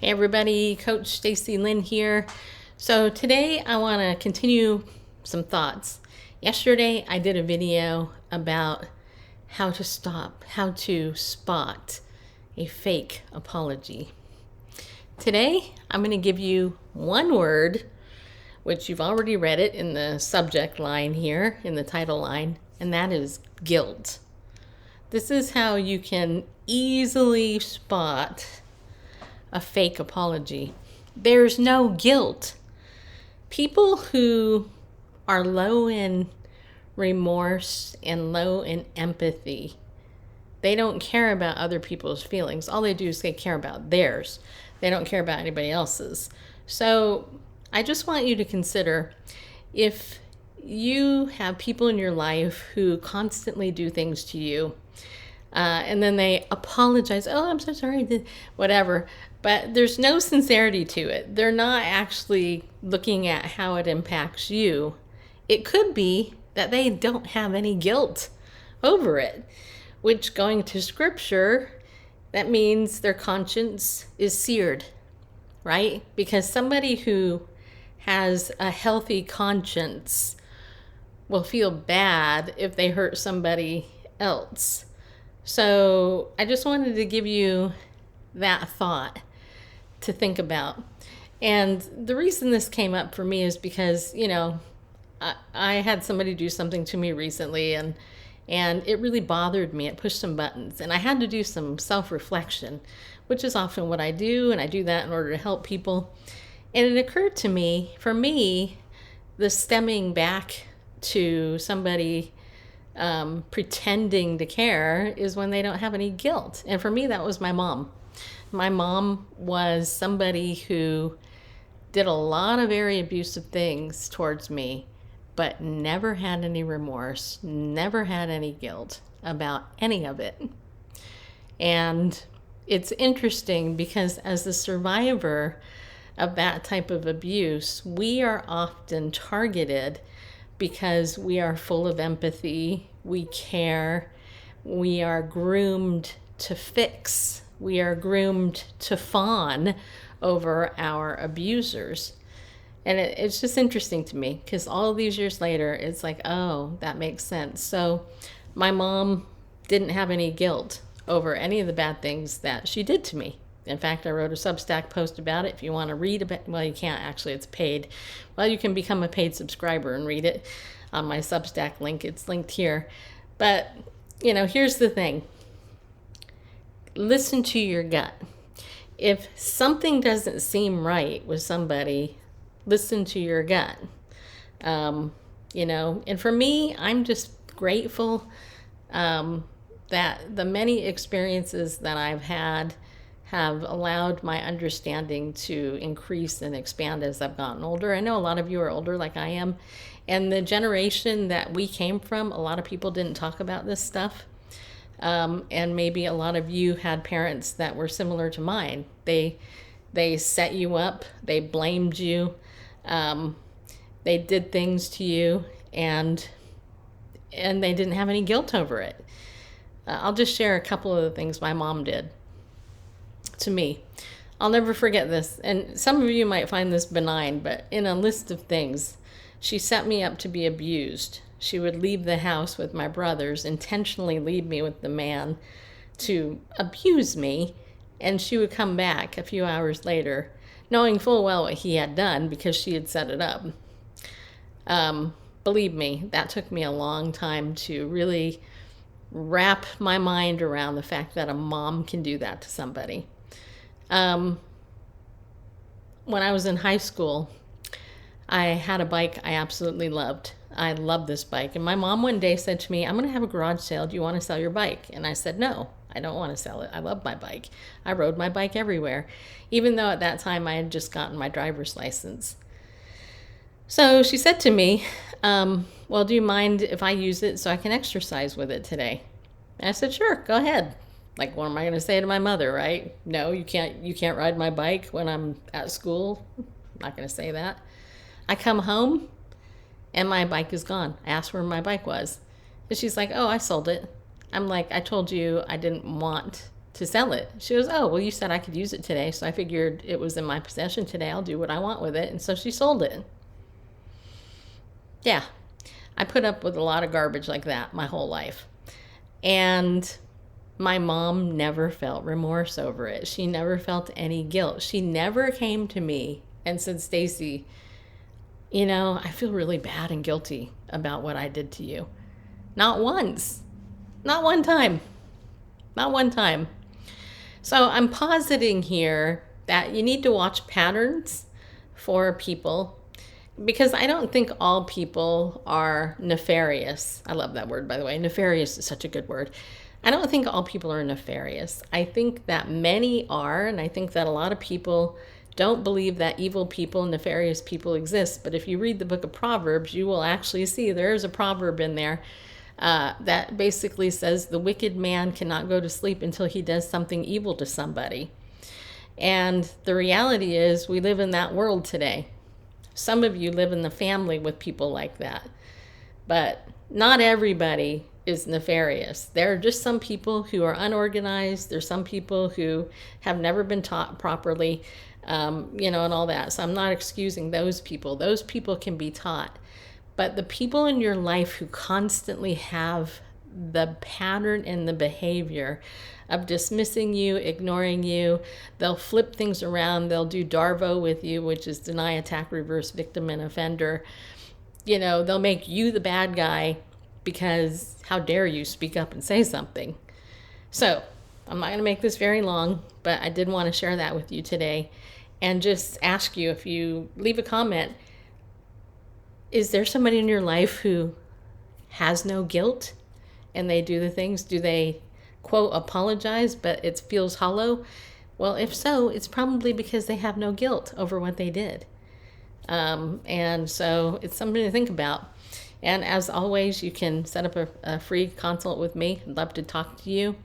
Hey everybody, Coach Stacy, Lynn here. So today I want to continue some thoughts. Yesterday I did a video about how to spot a fake apology. Today I'm going to give you one word, which you've already read it in the subject line here, in the title line, and that is guilt. This is how you can easily spot a fake apology. There's no guilt. People who are low in remorse and low in empathy, they don't care about other people's feelings. All they do is they care about theirs. They don't care about anybody else's. So I just want you to consider, if you have people in your life who constantly do things to you, and then they apologize, oh, I'm so sorry, whatever. But there's no sincerity to it. They're not actually looking at how it impacts you. It could be that they don't have any guilt over it, which, going to scripture, that means their conscience is seared, right? Because somebody who has a healthy conscience will feel bad if they hurt somebody else. So I just wanted to give you that thought to think about. And the reason this came up for me is because, I had somebody do something to me recently, and it really bothered me. It pushed some buttons, and I had to do some self-reflection, which is often what I do, and I do that in order to help people. And it occurred to me, for me, the stemming back to somebody pretending to care is when they don't have any guilt. And for me, that was my mom. My mom was somebody who did a lot of very abusive things towards me, but never had any remorse, never had any guilt about any of it. And it's interesting because as the survivor of that type of abuse, we are often targeted because we are full of empathy, we care, we are groomed to fix, we are groomed to fawn over our abusers. And it's just interesting to me because all these years later, it's like, oh, that makes sense. So my mom didn't have any guilt over any of the bad things that she did to me. In fact, I wrote a Substack post about it. If you want to read about, well, you can't actually, it's paid. Well, you can become a paid subscriber and read it on my Substack link. It's linked here. But, here's the thing. Listen to your gut. If something doesn't seem right with somebody, listen to your gut. And for me, I'm just grateful that the many experiences that I've had have allowed my understanding to increase and expand as I've gotten older. I know a lot of you are older like I am, and the generation that we came from, a lot of people didn't talk about this stuff. And maybe a lot of you had parents that were similar to mine. They set you up, they blamed you, they did things to you, and they didn't have any guilt over it. I'll just share a couple of the things my mom did to me. I'll never forget this, and some of you might find this benign, but in a list of things, she set me up to be abused. She would leave the house with my brothers, intentionally leave me with the man to abuse me, and she would come back a few hours later, knowing full well what he had done because she had set it up. Believe me, that took me a long time to really wrap my mind around the fact that a mom can do that to somebody. When I was in high school, I had a bike I absolutely loved. I loved this bike. And my mom one day said to me, I'm going to have a garage sale. Do you want to sell your bike? And I said, no, I don't want to sell it. I love my bike. I rode my bike everywhere, even though at that time I had just gotten my driver's license. So she said to me, well, do you mind if I use it so I can exercise with it today? And I said, sure, go ahead. Like, what am I going to say to my mother, right? No, you can't ride my bike when I'm at school. I'm not going to say that. I come home and my bike is gone. I asked where my bike was. And she's like, oh, I sold it. I'm like, I told you I didn't want to sell it. She goes, oh, well, you said I could use it today, so I figured it was in my possession today. I'll do what I want with it. And so she sold it. Yeah, I put up with a lot of garbage like that my whole life. And my mom never felt remorse over it. She never felt any guilt. She never came to me and said, Stacy, you know, I feel really bad and guilty about what I did to you. Not once. Not one time. Not one time. So I'm positing here that you need to watch patterns for people, because I don't think all people are nefarious. I love that word, by the way. Nefarious is such a good word. I don't think all people are nefarious. I think that many are, and I think that a lot of people don't believe that evil people, nefarious people exist. But if you read the book of Proverbs, you will actually see there's a proverb in there that basically says the wicked man cannot go to sleep until he does something evil to somebody. And the reality is we live in that world today. Some of you live in the family with people like that. But not everybody is nefarious. There are just some people who are unorganized. There's some people who have never been taught properly, and all that. So I'm not excusing those people. Those people can be taught. But the people in your life who constantly have the pattern and the behavior of dismissing you, ignoring you, they'll flip things around. They'll do DARVO with you, which is deny, attack, reverse, victim, and offender. They'll make you the bad guy because how dare you speak up and say something. So I'm not going to make this very long, but I did want to share that with you today and just ask you, if you leave a comment, is there somebody in your life who has no guilt and they do the things? Do they, quote, apologize, but it feels hollow? Well, if so, it's probably because they have no guilt over what they did. And so it's something to think about. And as always, you can set up a free consult with me. I'd love to talk to you.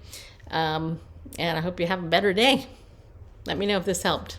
And I hope you have a better day. Let me know if this helped.